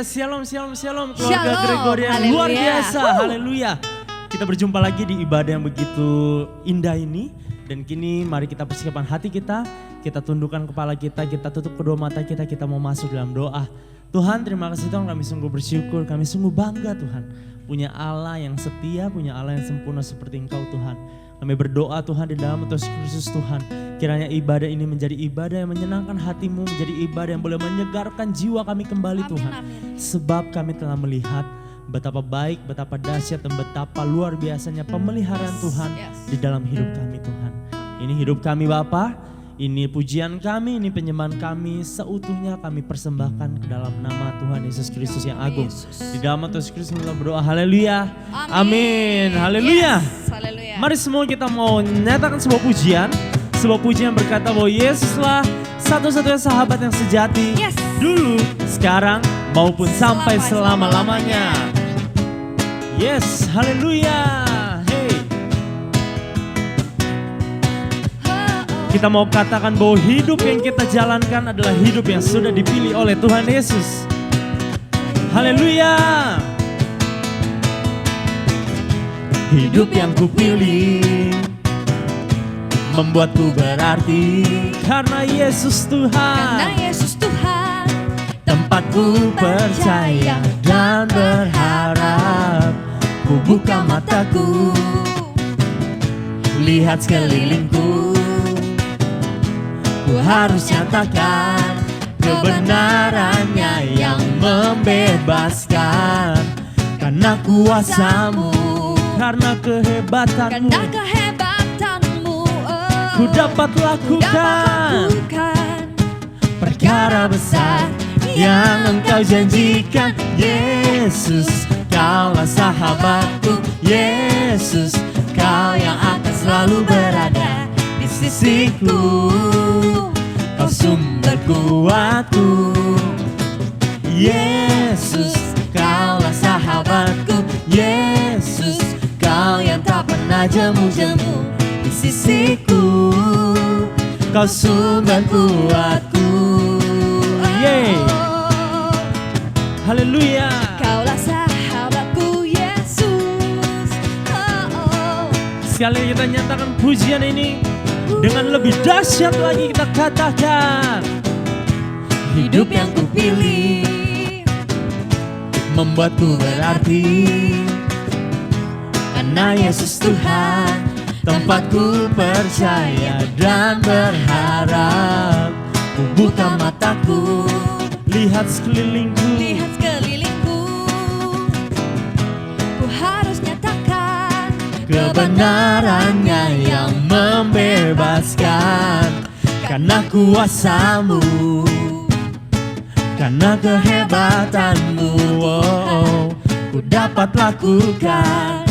Shalom, shalom, shalom keluarga Shalom, Gregorian. haleluya. Luar biasa, haleluya. Kita berjumpa lagi di ibadah yang begitu indah ini. Dan kini mari kita persiapkan hati kita tundukkan kepala kita tutup kedua mata kita mau masuk dalam doa. Tuhan, terima kasih Tuhan, kami sungguh bersyukur, kami sungguh bangga Tuhan. Punya Allah yang setia, punya Allah yang sempurna seperti Engkau Tuhan. Kami berdoa Tuhan di dalam Tuhan Yesus Tuhan. Kiranya ibadah ini menjadi ibadah yang menyenangkan hatimu, menjadi ibadah yang boleh menyegarkan jiwa kami kembali Tuhan. Amin. Sebab kami telah melihat betapa baik, betapa dahsyat dan betapa luar biasanya pemeliharaan Tuhan di dalam hidup kami Tuhan. Ini hidup kami Bapa, ini pujian kami, ini penyembahan kami seutuhnya kami persembahkan ke dalam nama Tuhan Yesus Kristus yang agung. Di dalam Tuhan Yesus Kristus kita berdoa, haleluya, amin, haleluya. Yes, haleluya. Mari semua kita mau nyatakan sebuah pujian berkata bahwa Yesuslah satu-satunya sahabat yang sejati. Yes. Dulu, sekarang, maupun sampai selama-lamanya. Yes, haleluya. Hey. Kita mau katakan bahwa hidup yang kita jalankan adalah hidup yang sudah dipilih oleh Tuhan Yesus. Haleluya. Hidup yang kupilih membuatku berarti karena Yesus Tuhan. Karena Yesus Tuhan, Tempatku percaya dan berharap. Ku buka mataku, lihat sekelilingku. Ku harus nyatakan kebenarannya yang membebaskan. Karena kuasamu, karena kehebatanmu, karena kehebatanmu, ku dapat lakukan perkara besar yang Engkau janjikan. Yesus, Kaulah sahabatku. Yesus, Kau yang akan selalu berada di sisiku. Kau sumber kuatku. Yesus, Kaulah sahabatku. Yesus, Kau yang tak pernah jemu-jemu di sisiku. Kau sumber kuatku. Yeay. Haleluya. Kaulah sahabatku Yesus. Sekali kita nyatakan pujian ini dengan lebih dahsyat lagi kita katakan. Hidup yang kupilih membuatku berarti. Karena Yesus Tuhan, tempatku percaya dan berharap. Ku buka mataku, lihat sekelilingku. Lihat sekelilingku, ku harus nyatakan kebenarannya yang membebaskan. Karena kuasamu, karena kehebatanmu, ku dapat lakukan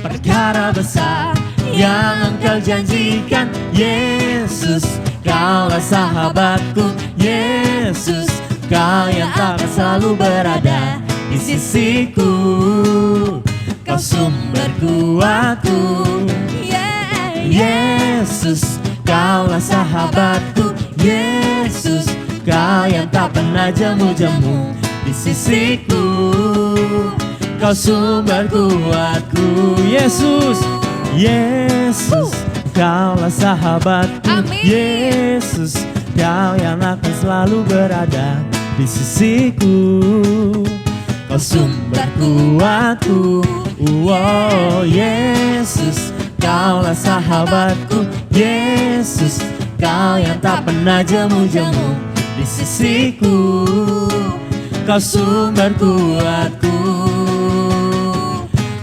perkara besar yang Engkau janjikan. Yesus, Kaulah sahabatku. Yesus, Kau yang takkan selalu berada di sisiku. Kau sumber kuatku. Yesus, Kaulah sahabatku. Yesus, Kau yang tak pernah jemu-jemu di sisiku. Kau sumber kuatku. Yesus, Yesus, Kaulah sahabatku. Amin. Yesus, Kau yang akan selalu berada di sisiku. Kau sumber kuatku. Oh Yesus, Kaulah sahabatku. Yesus, Kau yang tak pernah jemu-jemu di sisiku. Kau sumber kuatku.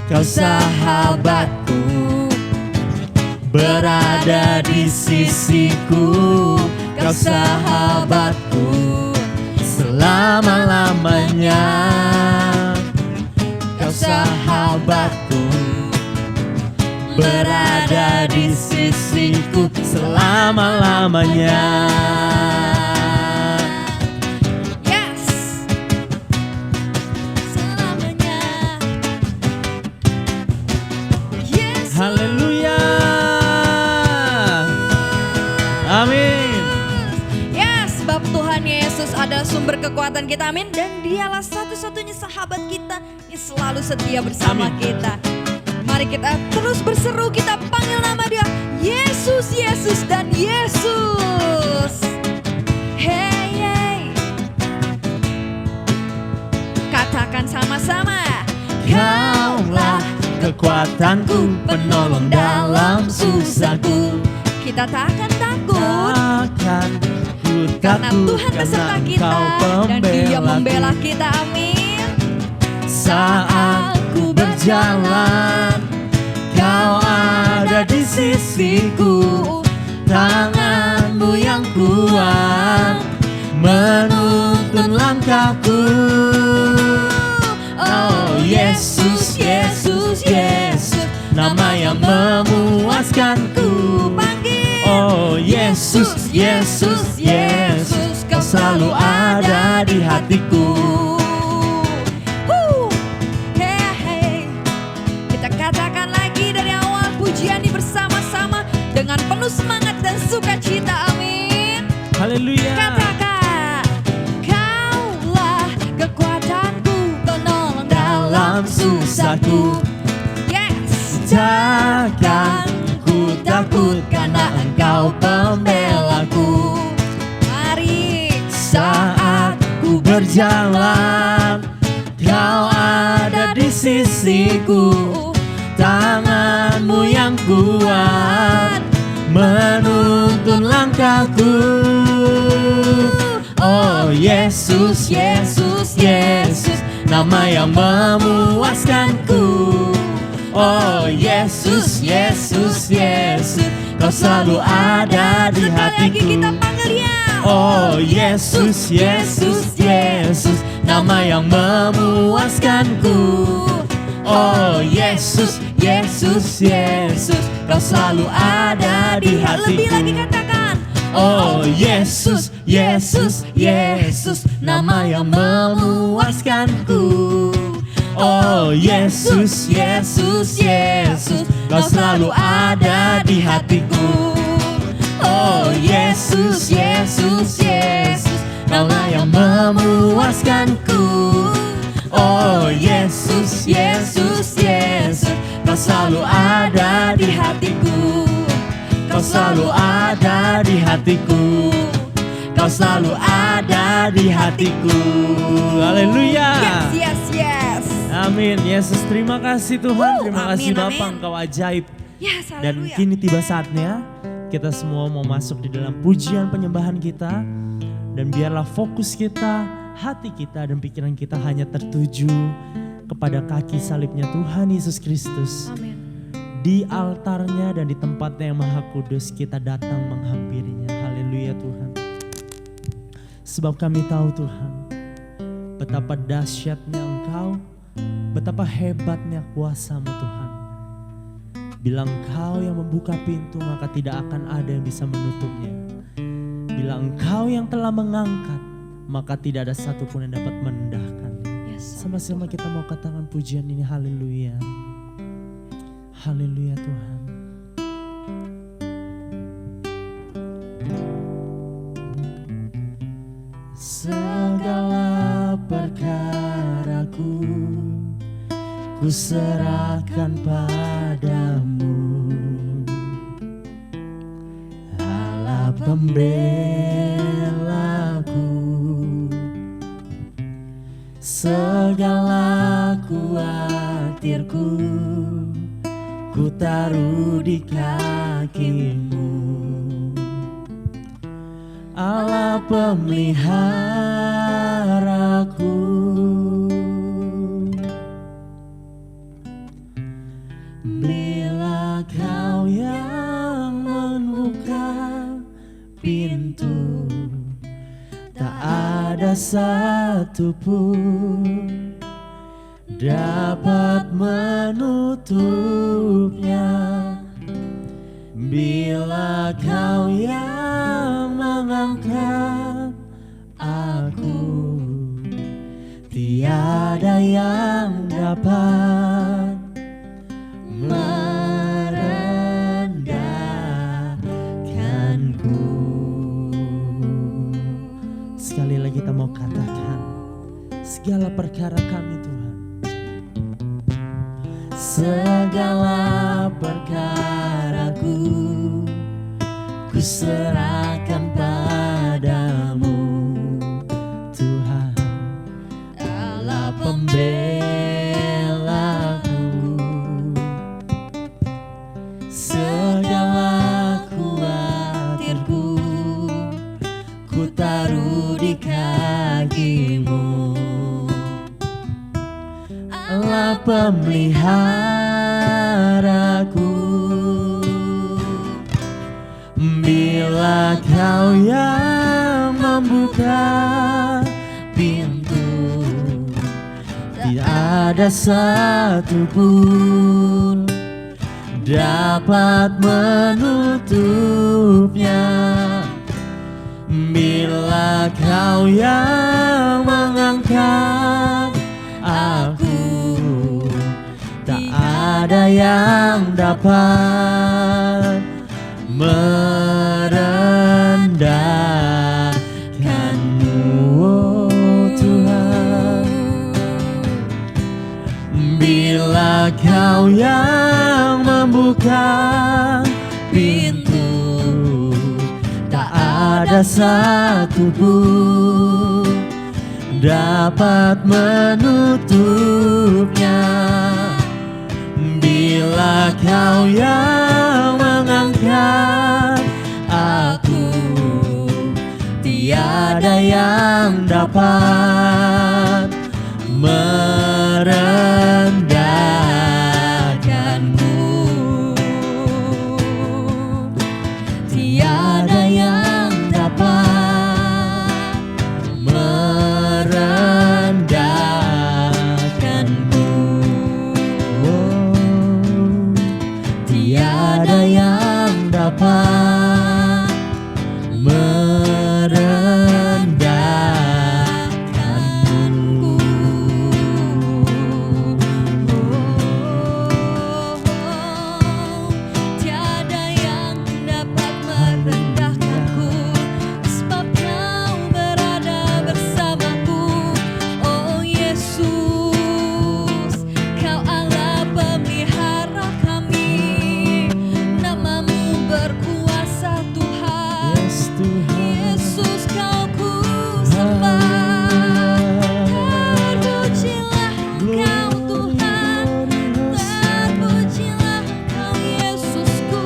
Kau sahabatku, berada di sisiku. Kau sahabatku selama-lamanya. Kau sahabatku, berada di sisiku selama-lamanya. yes, selamanya. Yesus. Haleluya. Amin. Yes, Bapak Tuhan Yesus. Yesus adalah sumber kekuatan kita, amin. Dan dialah satu-satunya sahabat kita yang selalu setia bersama kita. Mari kita terus berseru, kita panggil nama dia, Yesus, Yesus, dan Yesus. Hey, hey. Katakan sama-sama. Kaulah kekuatanku, penolong dalam susahku. Kita tak akan takut Takkan ku karena takut, Tuhan beserta karena kita Engkau dan Dia membela pembelaku. kita, amin. Saat ku berjalan, Kau ada di sisiku. Tanganmu yang kuat menuntun langkahku. Oh Yesus, Yesus, Yesus, nama yang memuaskanku. Panggil. Oh Yesus, Yesus, Yesus, Kau selalu ada di hatiku. Hey, hey. Kita katakan lagi dari awal pujian ini bersama-sama dengan penuh semangat dan sukacita, amin. Haleluya. Katakan, Kaulah kekuatanku, penolong dalam susahku. Yes. Takkan ku takut karena Engkau pembelaku. Mari. Saat ku berjalan, Kau ada di sisiku. Tanganmu yang kuat menuntun langkahku. Oh Yesus, Yesus, Yesus, nama yang memuaskanku. Oh Yesus, Yesus, Yesus, Kau selalu ada di Sekali lagi hatiku. kita panggil dia. Oh Yesus, Yesus, Yesus, nama yang memuaskanku. Oh Yesus, Yesus, Yesus, Kau selalu ada di Lebih lagi hatiku. katakan. Oh Yesus, Yesus, Yesus, nama yang memuaskanku. Oh Yesus, Yesus, Yesus, Kau selalu ada di hatiku. Oh Yesus, Yesus, Yesus, nama yang memuaskanku. Oh Yesus, Yesus, Yesus, Kau selalu ada di hatiku. Kau selalu ada di hatiku. Kau selalu ada di hatiku. Haleluya. Yes, yes, yes. Amin. Yesus, terima kasih Tuhan. Terima kasih amin, Bapa, amin. Engkau ajaib. Yes, Dan haleluya. kini tiba saatnya kita semua mau masuk di dalam pujian penyembahan kita. Dan biarlah fokus kita, hati kita dan pikiran kita hanya tertuju kepada kaki salibnya Tuhan Yesus Kristus. Amin. Di altarnya dan di tempatnya yang maha kudus kita datang menghampirinya. Haleluya Tuhan. Sebab kami tahu Tuhan, betapa dahsyatnya Engkau, betapa hebatnya kuasa-Mu Tuhan. Bila Engkau yang membuka pintu, maka tidak akan ada yang bisa menutupnya. Bila Engkau yang telah mengangkat, maka tidak ada satupun yang dapat merendahkannya. Yes. Sama-sama kita mau katakan pujian ini, haleluya. Haleluya Tuhan. Segala perkaraku ku serahkan padamu, Allah pembelaku. Segala kuatirku ku taruh di kakimu, Allah pemeliharaku. Bila Kau yang membuka pintu, tak ada satupun dapat menutupnya. Bila Kau yang mengangkat aku, tiada yang dapat merendahkanku. Sekali lagi katakan segala perkara kami Tuhan. Segala perkaraku ku serahkan padamu Tuhan, Allah pembelaku. Segala khawatirku ku taruh di kakimu, Allah pemeliharaku. Bila Kau yang membuka pintu, tidak ada satupun dapat menutupnya. Bila Kau yang mengangkat aku, tak ada yang dapat merendahkanmu, oh Tuhan. Bila Kau yang membuka pintu, tak ada satupun dapat menutupnya. Bila Kau yang mengangkat aku, tiada yang dapat merendahkanmu. Tiada yang dapat merendahkanmu. Oh, tiada yang dapat merendahkanmu. Tiada yang dapat merendahkanku, sebab Kau berada bersamaku. Oh Yesus, Kau Allah pemelihara kami, nama-Mu berkuasa Tuhan. Yes, Tuhan. Yesus, Kau ku sembah. Terpujilah Engkau Tuhan, terpujilah Engkau Yesusku.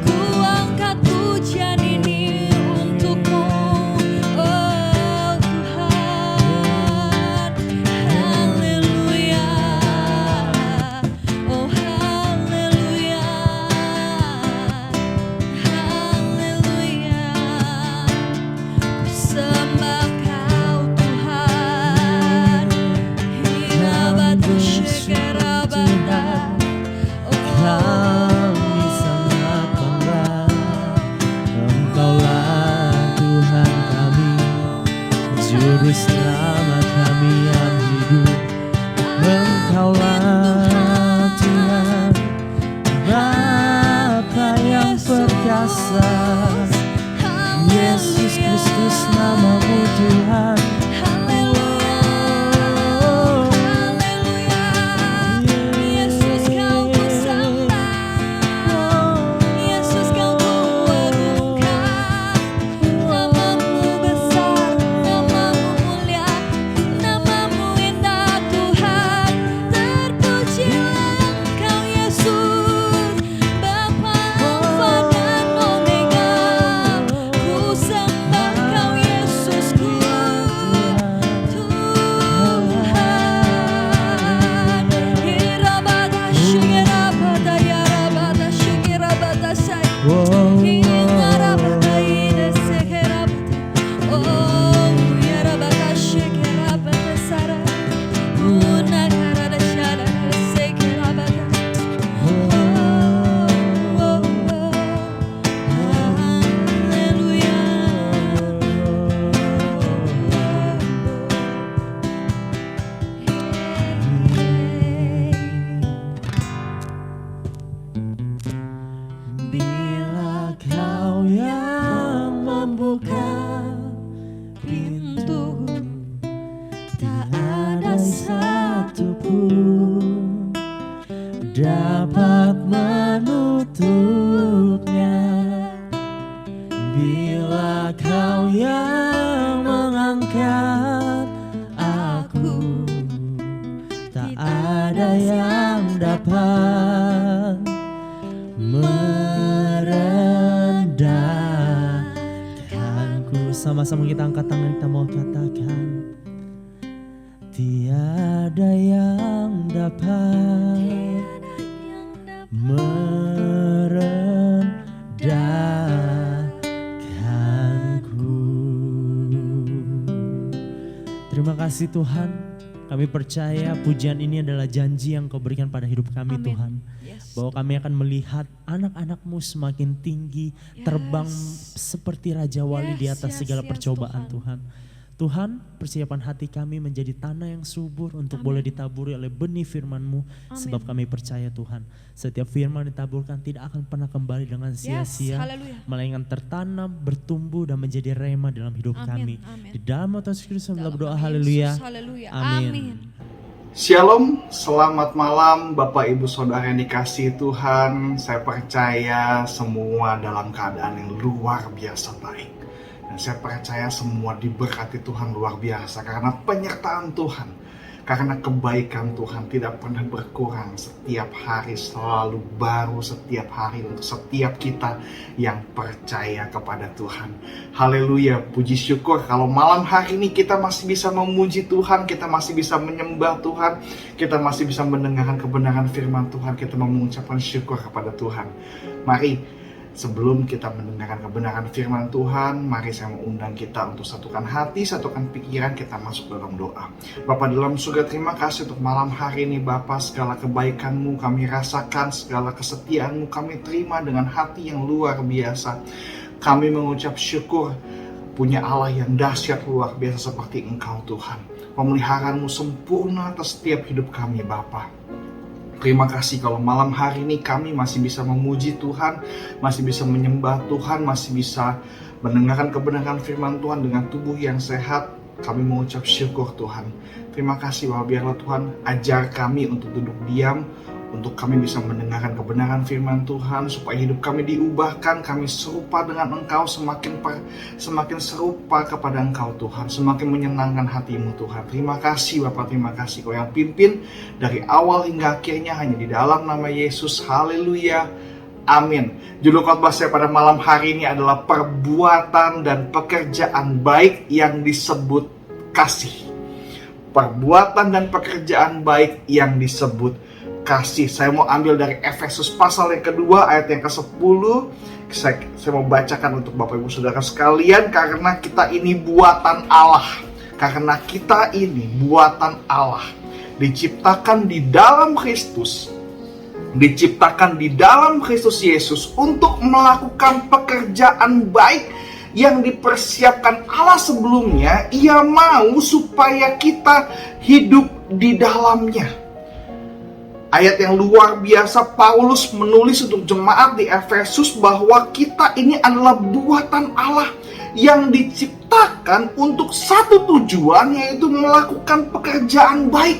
Ku angkat pujian ini untuk-Mu, oh Tuhan. Haleluya, oh haleluya, haleluya. Ku sembah Kau Tuhan, hinabatu syekerabata. Kami sangat bangga, Engkaulah Tuhan kami, Juru Selamat kami yang hidup. Engkaulah Tuhan, Bapa yang perkasa. Yesus Kristus nama-Mu Tuhan. Yesus, Kau ku sembah. Yesus, Kau ku agungkan. Nama-Mu besar, nama-Mu mulia, nama-Mu indah Tuhan. Terpujilah Engkau Yesus, Bapa Alfa dan Omega. Ku sembah Kau Yesusku. dapat menutupnya. Bila Kau yang mengangkat aku, tak ada yang dapat merendahkanku. Sama-sama kita angkat tangan, kita mau katakan, tiada yang dapat merendahkanku. Terima kasih Tuhan, kami percaya pujian ini adalah janji yang Kau berikan pada hidup kami. Amin. Tuhan. Yes. Bahwa kami akan melihat anak-anak-Mu semakin tinggi, terbang seperti Raja Wali di atas segala percobaan Tuhan. Tuhan, persiapan hati kami menjadi tanah yang subur untuk boleh ditaburi oleh benih firman-Mu. Sebab kami percaya Tuhan, setiap firman ditaburkan tidak akan pernah kembali dengan sia-sia. Melainkan tertanam, bertumbuh dan menjadi rema dalam hidup kami. Di dalam nama Yesus Kristus kami berdoa, haleluya. Amin. Shalom, selamat malam Bapak Ibu Saudara yang dikasihi Tuhan. Saya percaya semua dalam keadaan yang luar biasa baik. Dan saya percaya semua diberkati Tuhan luar biasa karena penyertaan Tuhan. Karena kebaikan Tuhan tidak pernah berkurang, setiap hari selalu baru, setiap hari untuk setiap kita yang percaya kepada Tuhan. Haleluya, puji syukur kalau malam hari ini kita masih bisa memuji Tuhan, kita masih bisa menyembah Tuhan, kita masih bisa mendengarkan kebenaran firman Tuhan, kita mengucapkan syukur kepada Tuhan. Mari, sebelum kita mendengarkan kebenaran firman Tuhan, mari saya mengundang kita untuk satukan hati, satukan pikiran, kita masuk dalam doa. Bapa dalam surga, terima kasih untuk malam hari ini Bapa, segala kebaikan-Mu kami rasakan, segala kesetiaan-Mu kami terima dengan hati yang luar biasa. Kami mengucap syukur punya Allah yang dahsyat luar biasa seperti Engkau Tuhan. Pemeliharaan-Mu sempurna atas setiap hidup kami Bapa. Terima kasih kalau malam hari ini kami masih bisa memuji Tuhan, masih bisa menyembah Tuhan, masih bisa mendengarkan kebenaran firman Tuhan dengan tubuh yang sehat. Kami mengucap syukur Tuhan. Terima kasih bahwa biarlah Tuhan ajar kami untuk duduk diam, untuk kami bisa mendengarkan kebenaran firman Tuhan, supaya hidup kami diubahkan, kami serupa dengan Engkau, semakin serupa kepada Engkau Tuhan, semakin menyenangkan hati-Mu Tuhan. Terima kasih Bapak, terima kasih Kau yang pimpin dari awal hingga akhirnya hanya di dalam nama Yesus. Haleluya, amin. Judul khotbah saya pada malam hari ini adalah perbuatan dan pekerjaan baik yang disebut kasih. Perbuatan dan pekerjaan baik yang disebut kasih. Saya mau ambil dari Efesus pasal yang kedua ayat yang ke-10. Saya mau bacakan untuk Bapak Ibu Saudara sekalian, karena kita ini buatan Allah. Karena kita ini buatan Allah, diciptakan di dalam Kristus, diciptakan di dalam Kristus Yesus untuk melakukan pekerjaan baik yang dipersiapkan Allah sebelumnya. Ia mau supaya kita hidup di dalamnya. Ayat yang luar biasa, Paulus menulis untuk jemaat di Efesus bahwa kita ini adalah buatan Allah yang diciptakan untuk satu tujuan, yaitu melakukan pekerjaan baik,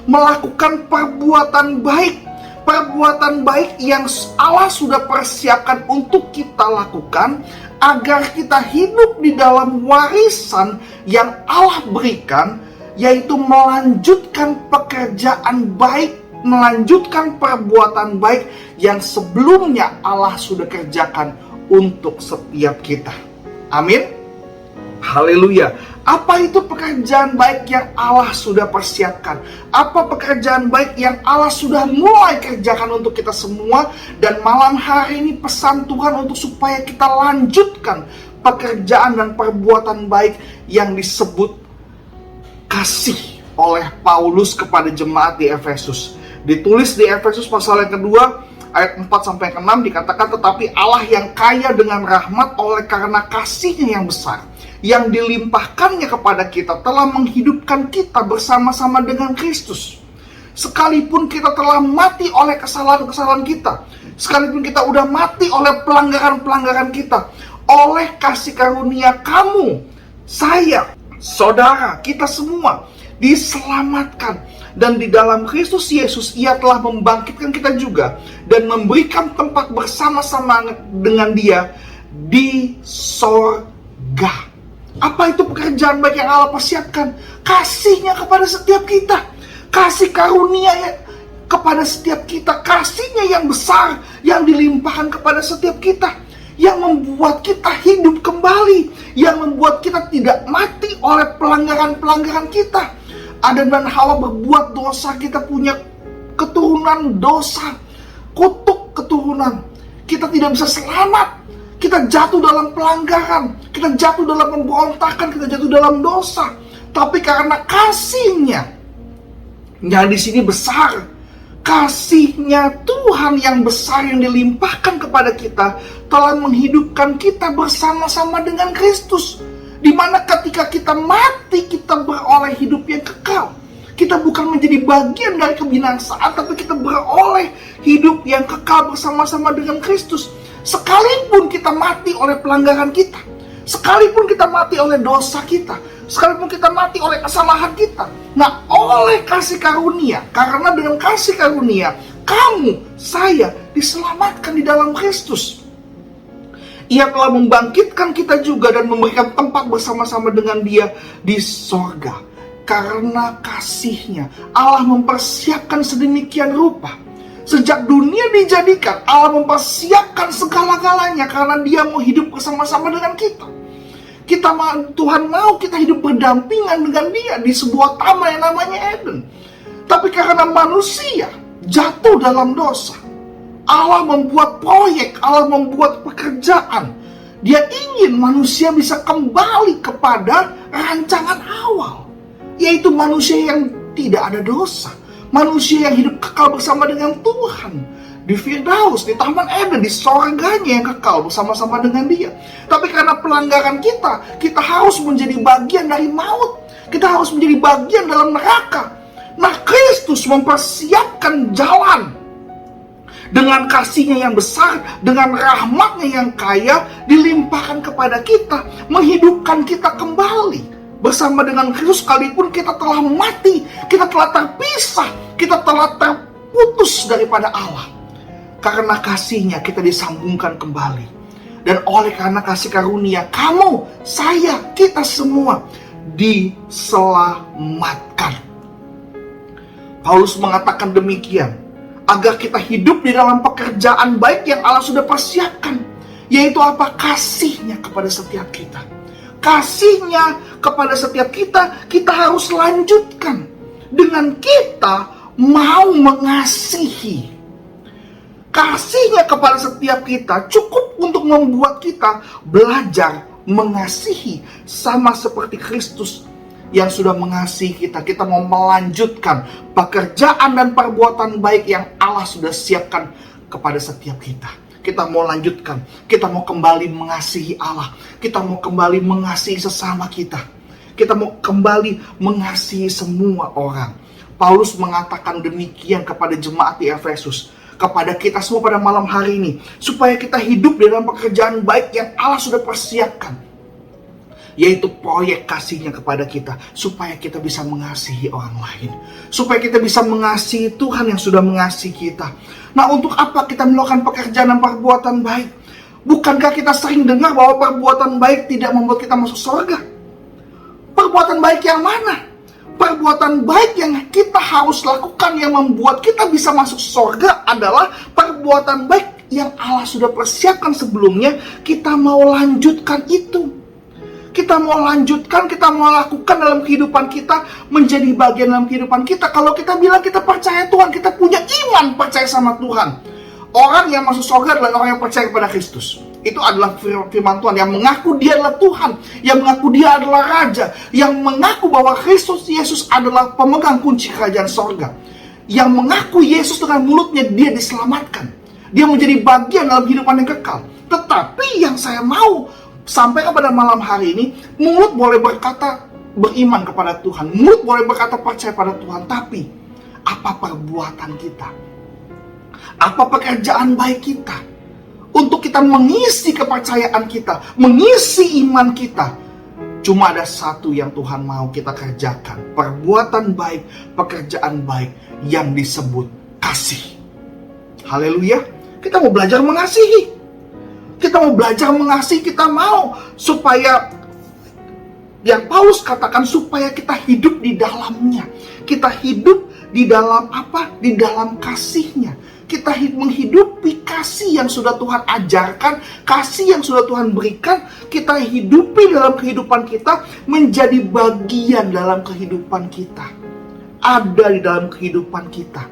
melakukan perbuatan baik. Perbuatan baik yang Allah sudah persiapkan untuk kita lakukan agar kita hidup di dalam warisan yang Allah berikan, yaitu melanjutkan pekerjaan baik, melanjutkan perbuatan baik yang sebelumnya Allah sudah kerjakan untuk setiap kita. Amin. Haleluya. Apa itu pekerjaan baik yang Allah sudah persiapkan? Apa pekerjaan baik yang Allah sudah mulai kerjakan untuk kita semua? Dan malam hari ini pesan Tuhan untuk supaya kita lanjutkan pekerjaan dan perbuatan baik yang disebut kasih oleh Paulus kepada jemaat di Efesus. Ditulis di Efesus pasal yang kedua ayat 4-6 dikatakan, tetapi Allah yang kaya dengan rahmat oleh karena kasih-Nya yang besar yang dilimpahkannya kepada kita telah menghidupkan kita bersama-sama dengan Kristus. Sekalipun kita telah mati oleh kesalahan-kesalahan kita, sekalipun kita udah mati oleh pelanggaran-pelanggaran kita, oleh kasih karunia kamu, saya, saudara, kita semua diselamatkan. Dan di dalam Kristus Yesus Ia telah membangkitkan kita juga dan memberikan tempat bersama-sama dengan Dia di sorga. Apa itu pekerjaan baik yang Allah persiapkan? Kasih-Nya kepada setiap kita, kasih karunia kepada setiap kita, kasih-Nya yang besar yang dilimpahkan kepada setiap kita, yang membuat kita hidup kembali, yang membuat kita tidak mati oleh pelanggaran-pelanggaran kita. Adam dan Hawa berbuat dosa, kita punya keturunan dosa, kutuk keturunan. Kita tidak bisa selamat. Kita jatuh dalam pelanggaran, kita jatuh dalam pemberontakan, kita jatuh dalam dosa. Tapi karena kasih-Nya, yang di sini besar, kasih-Nya Tuhan yang besar yang dilimpahkan kepada kita telah menghidupkan kita bersama-sama dengan Kristus. Di mana ketika kita mati, kita beroleh hidup yang kekal. Kita bukan menjadi bagian dari kebinasaan, tapi kita beroleh hidup yang kekal bersama-sama dengan Kristus. Sekalipun kita mati oleh pelanggaran kita, sekalipun kita mati oleh dosa kita, sekalipun kita mati oleh kesalahan kita. Nah, oleh kasih karunia, karena dengan kasih karunia, kamu, saya diselamatkan di dalam Kristus. Ia telah membangkitkan kita juga dan memberikan tempat bersama-sama dengan Dia di sorga. Karena kasih-Nya, Allah mempersiapkan sedemikian rupa. Sejak dunia dijadikan, Allah mempersiapkan segala-galanya karena Dia mau hidup bersama-sama dengan kita. Tuhan mau kita hidup berdampingan dengan Dia di sebuah taman yang namanya Eden. Tapi karena manusia jatuh dalam dosa, Allah membuat proyek, Allah membuat pekerjaan. Dia ingin manusia bisa kembali kepada rancangan awal, yaitu manusia yang tidak ada dosa, manusia yang hidup kekal bersama dengan Tuhan di Firdaus, di Taman Eden, di sorganya yang kekal bersama-sama dengan Dia. Tapi karena pelanggaran kita harus menjadi bagian dari maut, kita harus menjadi bagian dalam neraka. Nah, Kristus mempersiapkan jalan dengan kasih-Nya yang besar, dengan rahmat-Nya yang kaya, dilimpahkan kepada kita, menghidupkan kita kembali bersama dengan Kristus. Sekalipun kita telah mati, kita telah terpisah, kita telah terputus daripada Allah, karena kasih-Nya kita disambungkan kembali. Dan oleh karena kasih karunia, kamu, saya, kita semua diselamatkan. Paulus mengatakan demikian, agar kita hidup di dalam pekerjaan baik yang Allah sudah persiapkan. Yaitu apa? Kasih-Nya kepada setiap kita. Kasih-Nya kepada setiap kita, kita harus lanjutkan dengan kita mau mengasihi. Kasih-Nya kepada setiap kita cukup untuk membuat kita belajar mengasihi sama seperti Kristus yang sudah mengasihi kita. Kita mau melanjutkan pekerjaan dan perbuatan baik yang Allah sudah siapkan kepada setiap kita. Kita mau lanjutkan, kita mau kembali mengasihi Allah, kita mau kembali mengasihi sesama kita, kita mau kembali mengasihi semua orang. Paulus mengatakan demikian kepada jemaat di Efesus, kepada kita semua pada malam hari ini, supaya kita hidup dalam pekerjaan baik yang Allah sudah persiapkan, yaitu proyek kasih-Nya kepada kita, supaya kita bisa mengasihi orang lain, supaya kita bisa mengasihi Tuhan yang sudah mengasihi kita. Nah, untuk apa kita melakukan pekerjaan dan perbuatan baik? Bukankah kita sering dengar bahwa perbuatan baik tidak membuat kita masuk surga? Perbuatan baik yang mana? Perbuatan baik yang kita harus lakukan yang membuat kita bisa masuk surga adalah perbuatan baik yang Allah sudah persiapkan sebelumnya. Kita mau lanjutkan itu. Kita mau lanjutkan, kita mau lakukan dalam kehidupan kita, menjadi bagian dalam kehidupan kita. Kalau kita bilang kita percaya Tuhan, kita punya iman percaya sama Tuhan. Orang yang masuk surga adalah orang yang percaya kepada Kristus. Itu adalah firman Tuhan, yang mengaku Dia adalah Tuhan, yang mengaku Dia adalah Raja, yang mengaku bahwa Kristus Yesus adalah pemegang kunci kerajaan surga, yang mengaku Yesus dengan mulutnya dia diselamatkan, dia menjadi bagian dalam kehidupan yang kekal. Tetapi yang saya mau sampai kepada malam hari ini, mulut boleh berkata beriman kepada Tuhan, mulut boleh berkata percaya pada Tuhan, tapi apa perbuatan kita? Apa pekerjaan baik kita untuk kita mengisi kepercayaan kita, mengisi iman kita Cuma ada satu yang Tuhan mau kita kerjakan. Perbuatan baik, pekerjaan baik yang disebut kasih. Haleluya. Kita mau belajar mengasihi. Kita mau belajar mengasihi, kita mau supaya yang Paulus katakan supaya kita hidup di dalamnya. Kita hidup di dalam apa? Di dalam kasihnya. Kita menghidupi kasih yang sudah Tuhan ajarkan, kasih yang sudah Tuhan berikan, kita hidupi dalam kehidupan kita, menjadi bagian dalam kehidupan kita. Ada di dalam kehidupan kita.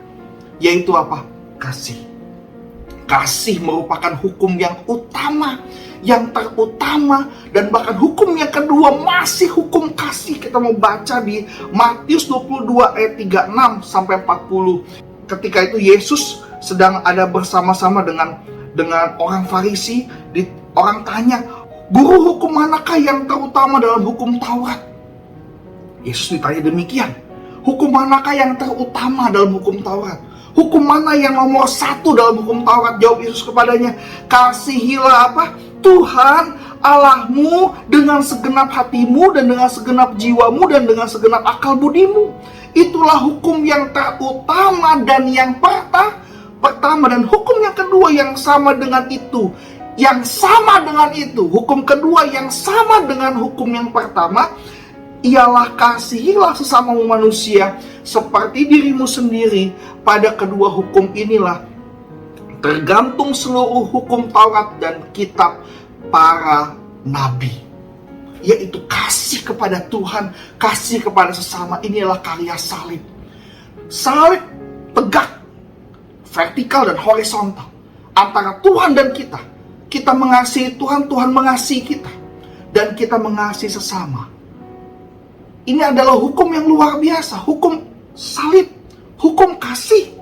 Yaitu apa? Kasih. Kasih merupakan hukum yang utama, yang terutama, dan bahkan hukum yang kedua masih hukum kasih. Kita mau baca di Matius 22 ayat 36 sampai 40. Ketika itu Yesus sedang ada bersama-sama dengan orang Farisi. Orang tanya, "Guru, hukum manakah yang terutama dalam hukum Taurat?" Yesus ditanya demikian. Hukum manakah yang terutama dalam hukum Taurat? Hukum mana yang nomor 1 dalam hukum Taurat? Jawab Yesus kepadanya, "Kasihilah apa? Tuhan Allahmu dengan segenap hatimu dan dengan segenap jiwamu dan dengan segenap akal budimu." Itulah hukum yang terutama dan yang pertama, dan hukum yang kedua yang sama dengan itu. Yang sama dengan itu, hukum kedua yang sama dengan hukum yang pertama, ialah kasihilah sesamamu manusia seperti dirimu sendiri. Pada kedua hukum inilah tergantung seluruh hukum Taurat dan kitab para nabi. Yaitu kasih kepada Tuhan, kasih kepada sesama. Inilah karya salib. Salib tegak, vertikal dan horizontal antara Tuhan dan kita. Kita mengasihi Tuhan, Tuhan mengasihi kita, dan kita mengasihi sesama. Ini adalah hukum yang luar biasa, hukum salib, hukum kasih,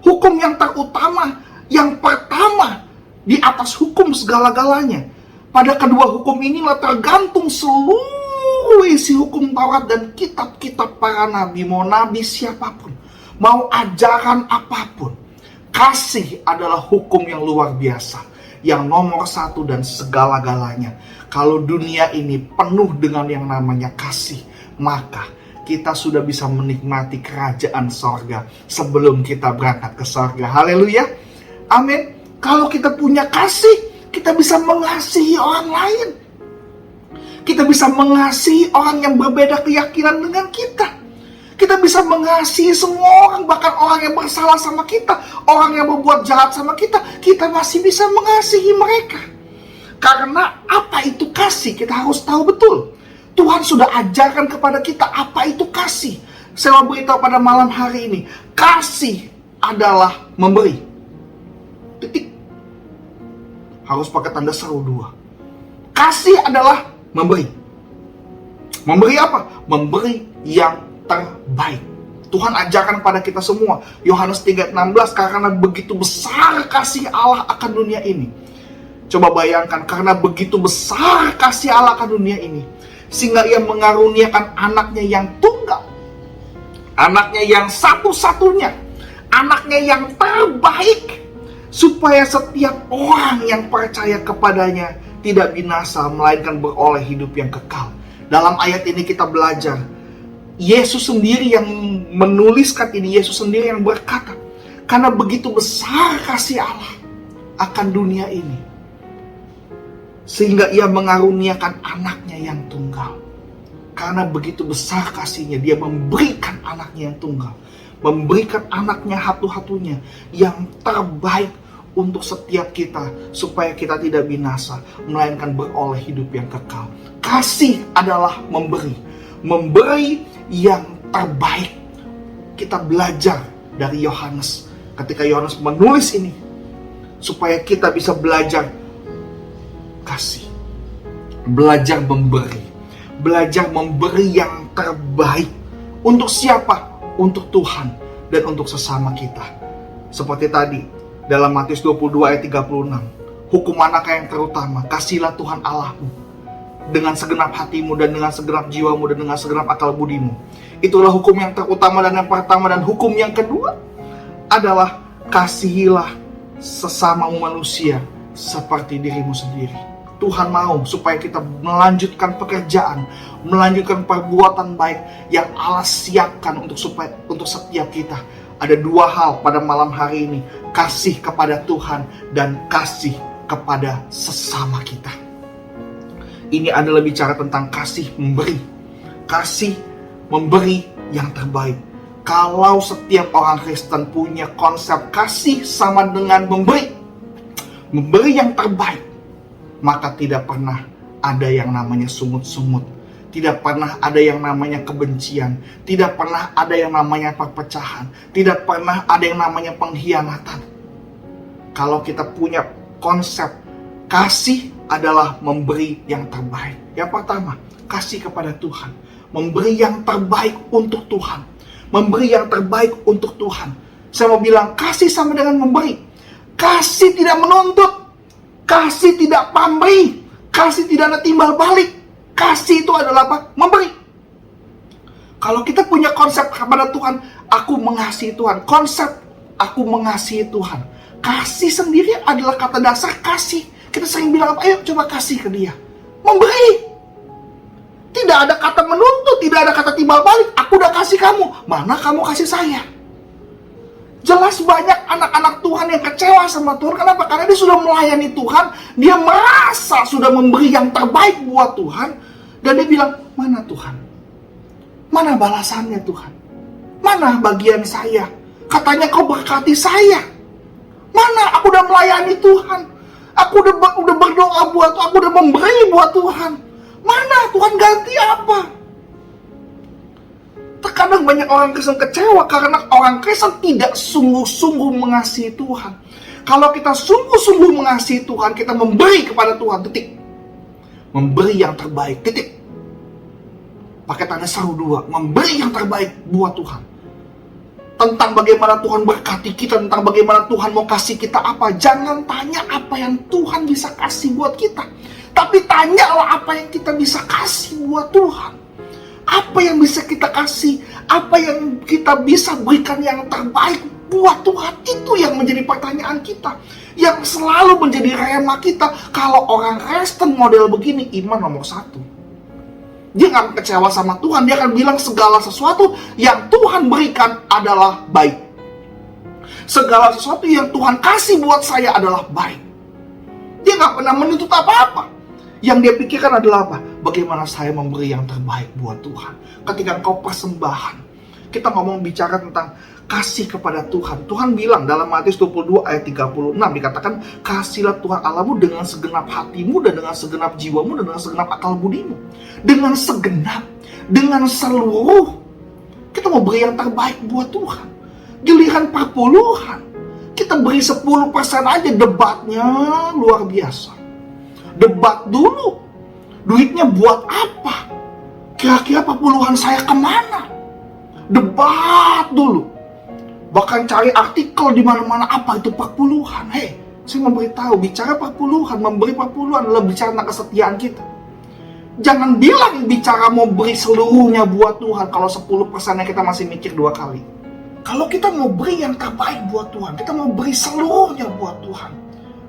hukum yang terutama, yang pertama di atas hukum segala-galanya. Pada kedua hukum inilah tergantung seluruh isi hukum Taurat dan kitab-kitab para nabi, mau nabi siapapun, mau ajaran apapun. Kasih adalah hukum yang luar biasa, yang nomor 1 dan segala-galanya. Kalau dunia ini penuh dengan yang namanya kasih, maka kita sudah bisa menikmati kerajaan sorga sebelum kita berangkat ke sorga. Haleluya, amin. Kalau kita punya kasih, kita bisa mengasihi orang lain. Kita bisa mengasihi orang yang berbeda keyakinan dengan kita. Kita bisa mengasihi semua orang, bahkan orang yang bersalah sama kita, orang yang berbuat jahat sama kita, kita masih bisa mengasihi mereka. Karena apa itu kasih? Kita harus tahu betul. Tuhan sudah ajarkan kepada kita apa itu kasih. Saya mau beritahu pada malam hari ini, kasih adalah memberi. Titik. Harus pakai tanda seru 2. Kasih adalah memberi. Memberi apa? Memberi yang terbaik. Tuhan ajarkan pada kita semua. Yohanes 3:16, karena begitu besar kasih Allah akan dunia ini. Coba bayangkan, karena begitu besar kasih Allah akan dunia ini, sehingga ia mengaruniakan anaknya yang tunggal, anaknya yang satu-satunya, anaknya yang terbaik, supaya setiap orang yang percaya kepadanya tidak binasa, melainkan beroleh hidup yang kekal. Dalam ayat ini kita belajar, Yesus sendiri yang menuliskan ini, Yesus sendiri yang berkata, karena begitu besar kasih Allah akan dunia ini, sehingga ia mengaruniakan anaknya yang tunggal. Karena begitu besar kasihnya, dia memberikan anaknya yang tunggal, memberikan anaknya satu-satunya yang terbaik untuk setiap kita, supaya kita tidak binasa, melainkan beroleh hidup yang kekal. Kasih adalah memberi yang terbaik. Kita belajar dari Yohanes, ketika Yohanes menulis ini, supaya kita bisa belajar kasih, belajar memberi yang terbaik. Untuk siapa? Untuk Tuhan dan untuk sesama kita. Seperti tadi dalam Matius 22 ayat 36, hukum manakah yang terutama? Kasihilah Tuhan Allahmu dengan segenap hatimu dan dengan segenap jiwamu dan dengan segenap akal budimu. Itulah hukum yang terutama dan yang pertama. Dan hukum yang kedua adalah kasihilah sesamamu manusia seperti dirimu sendiri. Tuhan mau supaya kita melanjutkan pekerjaan, melanjutkan perbuatan baik yang Allah siapkan untuk setiap kita. Ada dua hal pada malam hari ini, kasih kepada Tuhan dan kasih kepada sesama kita. Ini adalah bicara tentang kasih memberi. Kasih memberi yang terbaik. Kalau setiap orang Kristen punya konsep kasih sama dengan memberi yang terbaik, maka tidak pernah ada yang namanya sungut-sungut. Tidak pernah ada yang namanya kebencian. Tidak pernah ada yang namanya perpecahan. Tidak pernah ada yang namanya pengkhianatan. Kalau kita punya konsep kasih adalah memberi yang terbaik. Yang pertama, kasih kepada Tuhan. Memberi yang terbaik untuk Tuhan. Memberi yang terbaik untuk Tuhan. Saya mau bilang, kasih sama dengan memberi. Kasih tidak menuntut. Kasih tidak pamrih. Kasih tidak ada timbal balik. Kasih itu adalah apa? Memberi. Kalau kita punya konsep kepada Tuhan, aku mengasihi Tuhan. Konsep aku mengasihi Tuhan. Kasih sendiri adalah kata dasar kasih. Kita sering bilang, ayo coba kasih ke dia. Memberi. Tidak ada kata menuntut, tidak ada kata timbal balik. Aku udah kasih kamu. Mana kamu kasih saya? Jelas banyak anak-anak Tuhan yang kecewa sama Tuhan. Kenapa? Karena dia sudah melayani Tuhan. Dia merasa sudah memberi yang terbaik buat Tuhan. Dan dia bilang, mana Tuhan? Mana balasannya Tuhan? Mana bagian saya? Katanya kau berkati saya. Mana? Aku udah melayani Tuhan. Aku udah berdoa buat Tuhan. Aku udah memberi buat Tuhan. Mana Tuhan ganti apa? Terkadang banyak orang Kristen kecewa karena orang Kristen tidak sungguh-sungguh mengasihi Tuhan. Kalau kita sungguh-sungguh mengasihi Tuhan, kita memberi kepada Tuhan, titik. Memberi yang terbaik, titik. Pakai tanda seru 2, memberi yang terbaik buat Tuhan. Tentang bagaimana Tuhan berkati kita, tentang bagaimana Tuhan mau kasih kita apa. Jangan tanya apa yang Tuhan bisa kasih buat kita. Tapi tanyalah apa yang kita bisa kasih buat Tuhan. Apa yang bisa kita kasih, apa yang kita bisa berikan yang terbaik buat Tuhan. Itu yang menjadi pertanyaan kita, yang selalu menjadi rema kita. Kalau orang Kristen model begini, iman nomor 1. Dia gak akan kecewa sama Tuhan. Dia akan bilang segala sesuatu yang Tuhan berikan adalah baik. Segala sesuatu yang Tuhan kasih buat saya adalah baik. Dia gak pernah menuntut apa-apa. Yang dia pikirkan adalah apa? Bagaimana saya memberi yang terbaik buat Tuhan. Ketika engkau persembahan, kita bicara tentang kasih kepada Tuhan. Tuhan bilang dalam Matius 22 ayat 36 dikatakan, kasihlah Tuhan Allahmu dengan segenap hatimu dan dengan segenap jiwamu dan dengan segenap akal budimu. Dengan segenap, dengan seluruh. Kita mau beri yang terbaik buat Tuhan. Giliran perpuluhan, kita beri 10% aja, debatnya luar biasa. Debat dulu, duitnya buat apa? Kira-kira perpuluhan saya kemana? Debat dulu. Bahkan cari artikel di mana-mana, apa itu perpuluhan. Hei, saya memberitahu, bicara perpuluhan, memberi perpuluhan adalah bicara tentang kesetiaan kita. Jangan bilang bicara mau beri seluruhnya buat Tuhan kalau 10%-nya kita masih mikir 2 kali. Kalau kita mau beri yang terbaik buat Tuhan, kita mau beri seluruhnya buat Tuhan,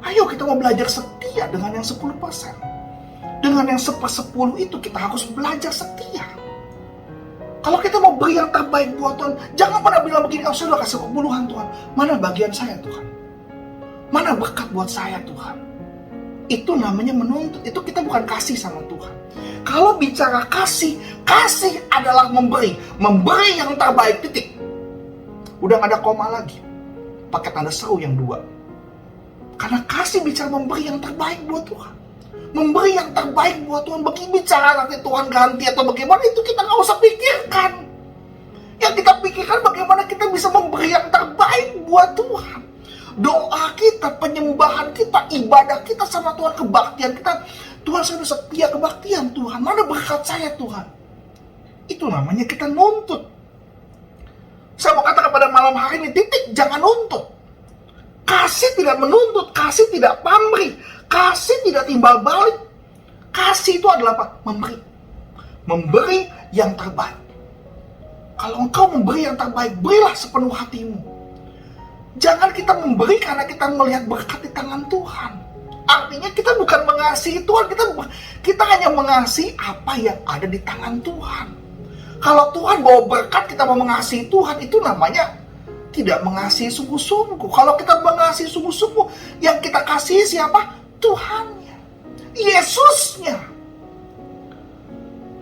ayo kita mau belajar setia dengan yang 10%. Dengan yang 1/10 itu kita harus belajar setia. Kalau kita mau beri yang terbaik buat Tuhan, jangan pernah bilang begini, oh saya udah kasih perpuluhan Tuhan. Mana bagian saya Tuhan? Mana berkat buat saya Tuhan? Itu namanya menuntut. Itu kita bukan kasih sama Tuhan. Kalau bicara kasih, kasih adalah memberi. Memberi yang terbaik, titik. Udah gak ada koma lagi. Pakai tanda seru yang 2. Karena kasih bicara memberi yang terbaik buat Tuhan. Memberi yang terbaik buat Tuhan. Bicara nanti Tuhan ganti atau bagaimana, itu kita gak usah pikirkan. Yang kita pikirkan bagaimana kita bisa memberi yang terbaik buat Tuhan. Doa kita, penyembahan kita, ibadah kita sama Tuhan, kebaktian kita. Tuhan, saya udah setia kebaktian Tuhan. Mana berkat saya Tuhan? Itu namanya kita nuntut. Saya mau katakan pada malam hari ini, titik, jangan nuntut. Kasih tidak menuntut, kasih tidak pamrih, kasih tidak timbal balik. Kasih itu adalah apa? Memberi. Memberi yang terbaik. Kalau engkau memberi yang terbaik, berilah sepenuh hatimu. Jangan kita memberi karena kita melihat berkat di tangan Tuhan. Artinya kita bukan mengasihi Tuhan, kita hanya mengasihi apa yang ada di tangan Tuhan. Kalau Tuhan bawa berkat, kita mau mengasihi Tuhan, itu namanya tidak mengasihi sungguh-sungguh. Kalau kita mengasihi sungguh-sungguh, yang kita kasih siapa? Tuhannya, Yesusnya.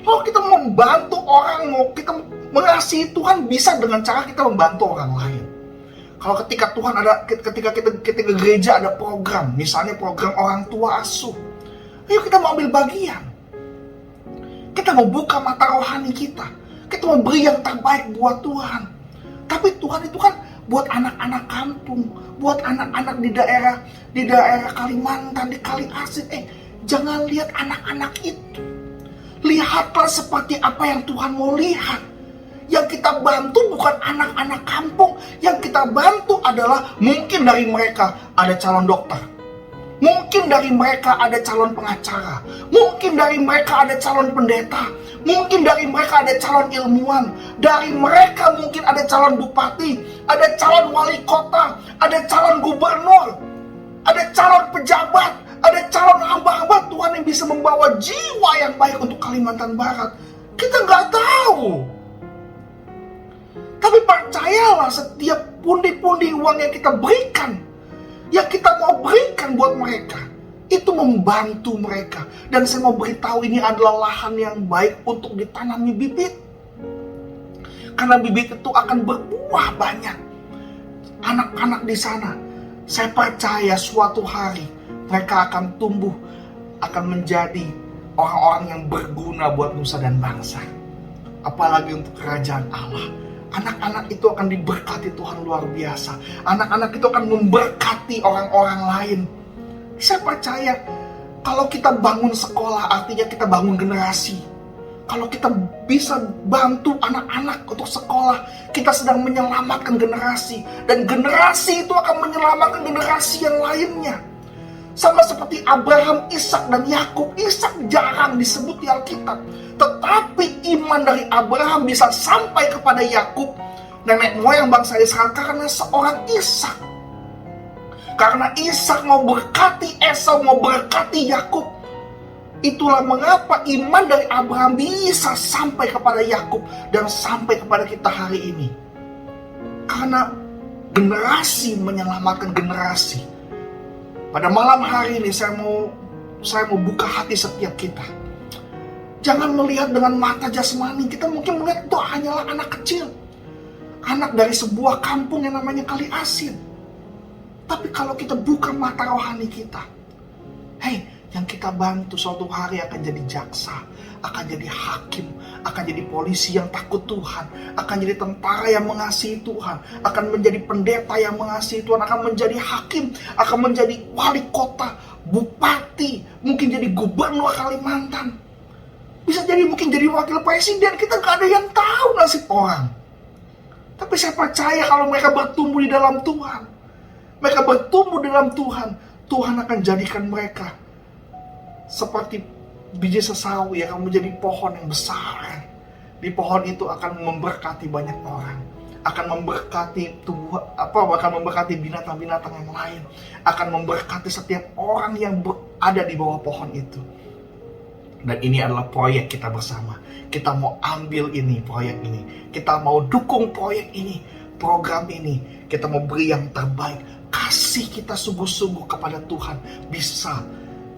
Kalau kita membantu orang, mau kita mengasihi Tuhan bisa dengan cara kita membantu orang lain. Kalau ketika Tuhan ada, ketika gereja ada program, misalnya program orang tua asuh, ayo kita mau ambil bagian. Kita mau buka mata rohani kita mau beri yang terbaik buat Tuhan. Tapi Tuhan itu kan buat anak-anak kampung, buat anak-anak di daerah Kalimantan, di Kali Asin. Jangan lihat anak-anak itu. Lihatlah seperti apa yang Tuhan mau lihat. Yang kita bantu bukan anak-anak kampung. Yang kita bantu adalah mungkin dari mereka ada calon dokter. Mungkin dari mereka ada calon pengacara. Mungkin dari mereka ada calon pendeta. Mungkin dari mereka ada calon ilmuwan. Dari mereka mungkin ada calon bupati. Ada calon wali kota. Ada calon gubernur. Ada calon pejabat. Ada calon hamba-hamba Tuhan yang bisa membawa jiwa yang baik untuk Kalimantan Barat. Kita nggak tahu. Tapi percayalah, setiap pundi-pundi uang yang kita berikan, yang kita mau berikan buat mereka, itu membantu mereka. Dan saya mau beritahu, ini adalah lahan yang baik untuk ditanami bibit. Karena bibit itu akan berbuah banyak. Anak-anak di sana, saya percaya suatu hari mereka akan tumbuh, akan menjadi orang-orang yang berguna buat nusa dan bangsa. Apalagi untuk kerajaan Allah. Anak-anak itu akan diberkati Tuhan luar biasa. Anak-anak itu akan memberkati orang-orang lain. Saya percaya kalau kita bangun sekolah, artinya kita bangun generasi. Kalau kita bisa bantu anak-anak untuk sekolah, kita sedang menyelamatkan generasi. Dan generasi itu akan menyelamatkan generasi yang lainnya. Sama seperti Abraham, Ishak, dan Yakub. Ishak jarang disebut di Alkitab. Tetapi iman dari Abraham bisa sampai kepada Yakub, nenek moyang bangsa Israel, karena seorang Ishak. Karena Ishak mau berkati Esau, mau berkati Yakub. Itulah mengapa iman dari Abraham bisa sampai kepada Yakub dan sampai kepada kita hari ini. Karena generasi menyelamatkan generasi. Pada malam hari ini saya mau buka hati setiap kita. Jangan melihat dengan mata jasmani. Kita mungkin melihat itu hanyalah anak kecil. Anak dari sebuah kampung yang namanya Kali Asin. Tapi kalau kita buka mata rohani kita, yang kita bantu suatu hari akan jadi jaksa, akan jadi hakim, akan jadi polisi yang takut Tuhan, akan jadi tentara yang mengasihi Tuhan, akan menjadi pendeta yang mengasihi Tuhan, akan menjadi hakim, akan menjadi wali kota, bupati, mungkin jadi gubernur Kalimantan, bisa jadi mungkin jadi wakil presiden. Kita gak ada yang tahu nasib orang. Tapi saya percaya kalau mereka bertumbuh di dalam Tuhan, mereka bertumbuh dalam Tuhan, Tuhan akan jadikan mereka seperti biji sesawi yang akan menjadi pohon yang besar. Di pohon itu akan memberkati banyak orang, akan memberkati akan memberkati binatang-binatang yang lain, akan memberkati setiap orang yang ada di bawah pohon itu. Dan ini adalah proyek kita bersama. Kita mau ambil ini, proyek ini. Kita mau dukung proyek ini, program ini. Kita mau beri yang terbaik. Kasih kita sungguh-sungguh kepada Tuhan bisa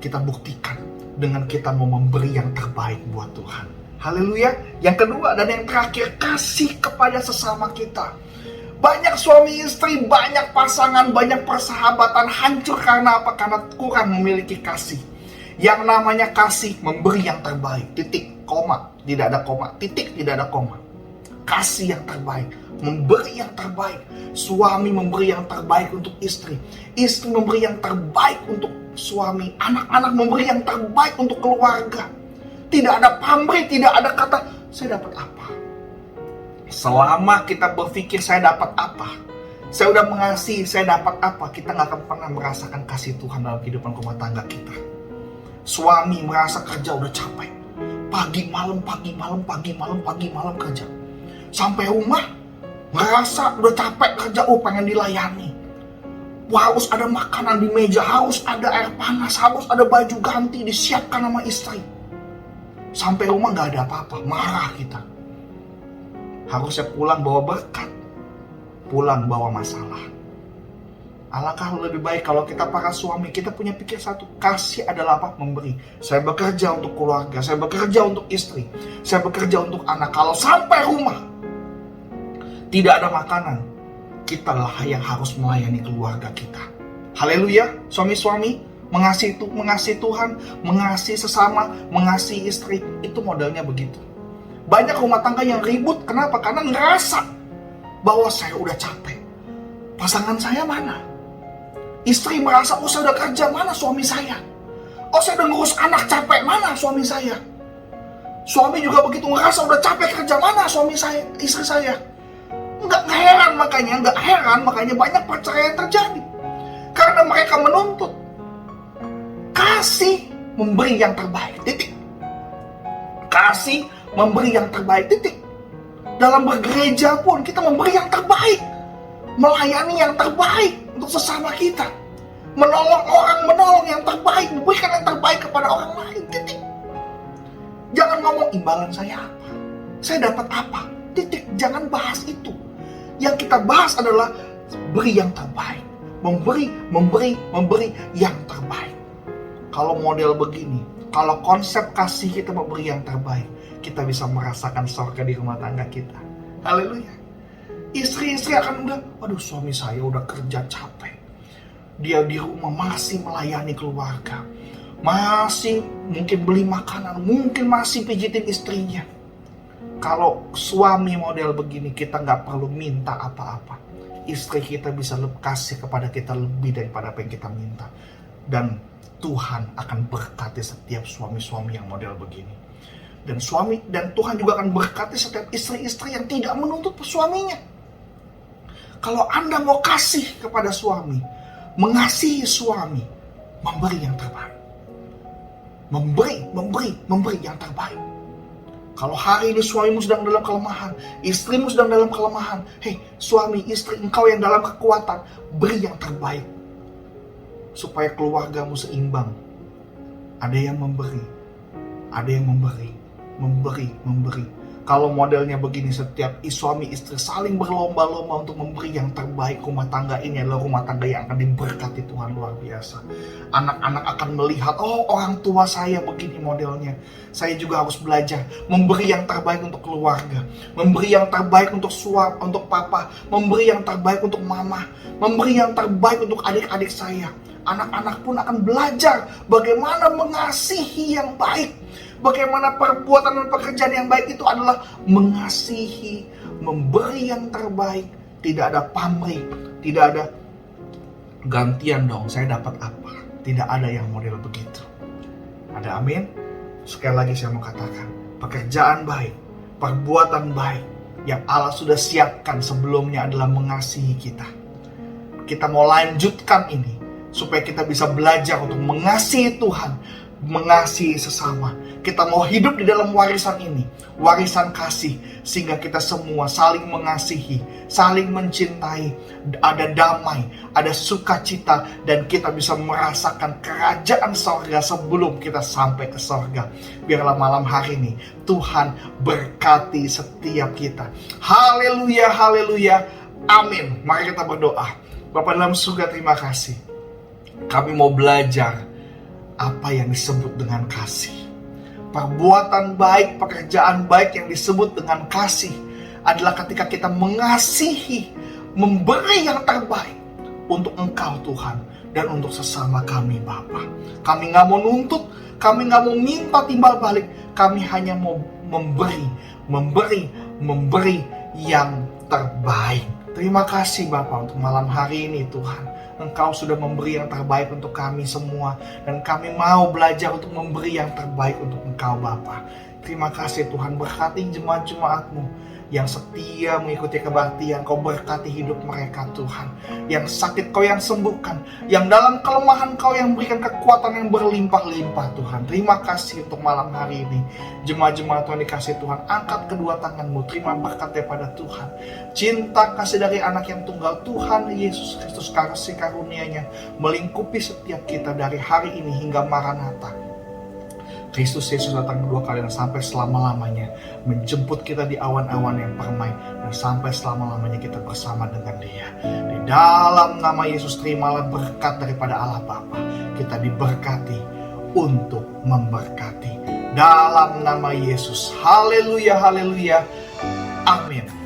kita buktikan dengan kita mau memberi yang terbaik buat Tuhan. Haleluya. Yang kedua dan yang terakhir, kasih kepada sesama kita. Banyak suami istri, banyak pasangan, banyak persahabatan hancur karena apa? Karena kurang memiliki kasih. Yang namanya kasih, memberi yang terbaik. Titik, koma, tidak ada koma. Titik, tidak ada koma. Kasih yang terbaik, memberi yang terbaik. Suami memberi yang terbaik untuk istri. Istri memberi yang terbaik untuk suami. Anak-anak memberi yang terbaik untuk keluarga. Tidak ada pamrih, tidak ada kata, saya dapat apa. Selama kita berpikir saya dapat apa, saya udah mengasihi, saya dapat apa, kita gak akan pernah merasakan kasih Tuhan dalam kehidupan rumah tangga kita. Suami merasa kerja udah capek, pagi malam kerja. Sampai rumah merasa udah capek kerja, pengen dilayani. harus ada makanan di meja, harus ada air panas, harus ada baju ganti disiapkan sama istri. Sampai rumah gak ada apa-apa, marah kita. Harusnya pulang bawa berkat, pulang bawa masalah. Alangkah lebih baik kalau kita para suami, kita punya pikir satu, kasih adalah apa? Memberi. Saya bekerja untuk keluarga, saya bekerja untuk istri, saya bekerja untuk anak. Kalau sampai rumah tidak ada makanan, kitalah yang harus melayani keluarga kita. Haleluya, suami-suami, mengasihi Tuhan, mengasihi sesama, mengasihi istri, itu modelnya begitu. Banyak rumah tangga yang ribut, kenapa? Karena ngerasa bahwa saya udah capek. Pasangan saya mana? Istri merasa, oh saya udah kerja, mana suami saya? Oh saya udah ngurus anak, capek, mana suami saya? Suami juga begitu, ngerasa udah capek kerja, mana suami saya, istri saya? Nggak heran makanya banyak perceraian terjadi. Karena mereka menuntut kasih memberi yang terbaik, titik. Kasih memberi yang terbaik, titik. Dalam bergereja pun kita memberi yang terbaik, melayani yang terbaik untuk sesama kita, menolong yang terbaik, memberikan yang terbaik kepada orang lain, titik. Jangan ngomong imbalan saya apa, saya dapat apa, titik. Jangan bahas itu. Yang kita bahas adalah beri yang terbaik, memberi yang terbaik. Kalau model begini, kalau konsep kasih kita memberi yang terbaik, kita bisa merasakan surga di rumah tangga kita. Haleluya. Istri-istri akan bilang, aduh suami saya udah kerja capek, dia di rumah masih melayani keluarga, masih mungkin beli makanan, mungkin masih pijitin istrinya. Kalau suami model begini, kita gak perlu minta apa-apa. Istri kita bisa kasih kepada kita lebih daripada apa yang kita minta. Dan Tuhan akan berkati setiap suami-suami yang model begini. Dan Tuhan juga akan berkati setiap istri-istri yang tidak menuntut suaminya. Kalau Anda mau kasih kepada suami, mengasihi suami, memberi yang terbaik. Memberi yang terbaik. Kalau hari ini suamimu sedang dalam kelemahan, istrimu sedang dalam kelemahan, hei suami, istri, engkau yang dalam kekuatan, beri yang terbaik. Supaya keluargamu seimbang. Ada yang memberi, ada yang memberi. Kalau modelnya begini, setiap suami istri saling berlomba-lomba untuk memberi yang terbaik, rumah tangga ini adalah rumah tangga yang akan diberkati Tuhan luar biasa. Anak-anak akan melihat, oh orang tua saya begini modelnya. Saya juga harus belajar memberi yang terbaik untuk keluarga, memberi yang terbaik untuk untuk papa, memberi yang terbaik untuk mama, memberi yang terbaik untuk adik-adik saya. Anak-anak pun akan belajar bagaimana mengasihi yang baik. Bagaimana perbuatan dan pekerjaan yang baik itu adalah mengasihi, memberi yang terbaik. Tidak ada pamrih, tidak ada gantian dong, saya dapat apa. Tidak ada yang model begitu. Ada amin? Sekali lagi saya mau katakan, pekerjaan baik, perbuatan baik yang Allah sudah siapkan sebelumnya adalah mengasihi kita. Kita mau lanjutkan ini supaya kita bisa belajar untuk mengasihi Tuhan, mengasihi sesama. Kita mau hidup di dalam warisan ini, warisan kasih, sehingga kita semua saling mengasihi, saling mencintai, ada damai, ada sukacita, dan kita bisa merasakan kerajaan sorga sebelum kita sampai ke sorga. Biarlah malam hari ini Tuhan berkati setiap kita. Haleluya, haleluya, amin. Mari kita berdoa. Bapa dalam surga, terima kasih. Kami mau belajar apa yang disebut dengan kasih. Perbuatan baik, pekerjaan baik yang disebut dengan kasih adalah ketika kita mengasihi, memberi yang terbaik untuk Engkau Tuhan dan untuk sesama kami Bapa. Kami gak mau nuntut, kami gak mau minta timbal balik, kami hanya mau memberi yang terbaik. Terima kasih Bapa untuk malam hari ini Tuhan. Engkau sudah memberi yang terbaik untuk kami semua. Dan kami mau belajar untuk memberi yang terbaik untuk Engkau Bapa. Terima kasih Tuhan, berkati jemaat-jemaat-Mu yang setia mengikuti kebaktian. Kau berkati hidup mereka Tuhan. Yang sakit Kau yang sembuhkan, yang dalam kelemahan Kau yang berikan kekuatan yang berlimpah-limpah Tuhan. Terima kasih untuk malam hari ini. Jemaat-jemaat Tuhan dikasih Tuhan, angkat kedua tanganmu, terima berkat daripada Tuhan. Cinta kasih dari anak yang tunggal Tuhan Yesus Kristus, kasih karunia-Nya melingkupi setiap kita dari hari ini hingga Maranatha. Kristus Yesus datang kedua kali dan sampai selama-lamanya menjemput kita di awan-awan yang permai, dan sampai selama-lamanya kita bersama dengan Dia. Di dalam nama Yesus, terimalah berkat daripada Allah Bapa. Kita diberkati untuk memberkati. Dalam nama Yesus. Haleluya, haleluya. Amin.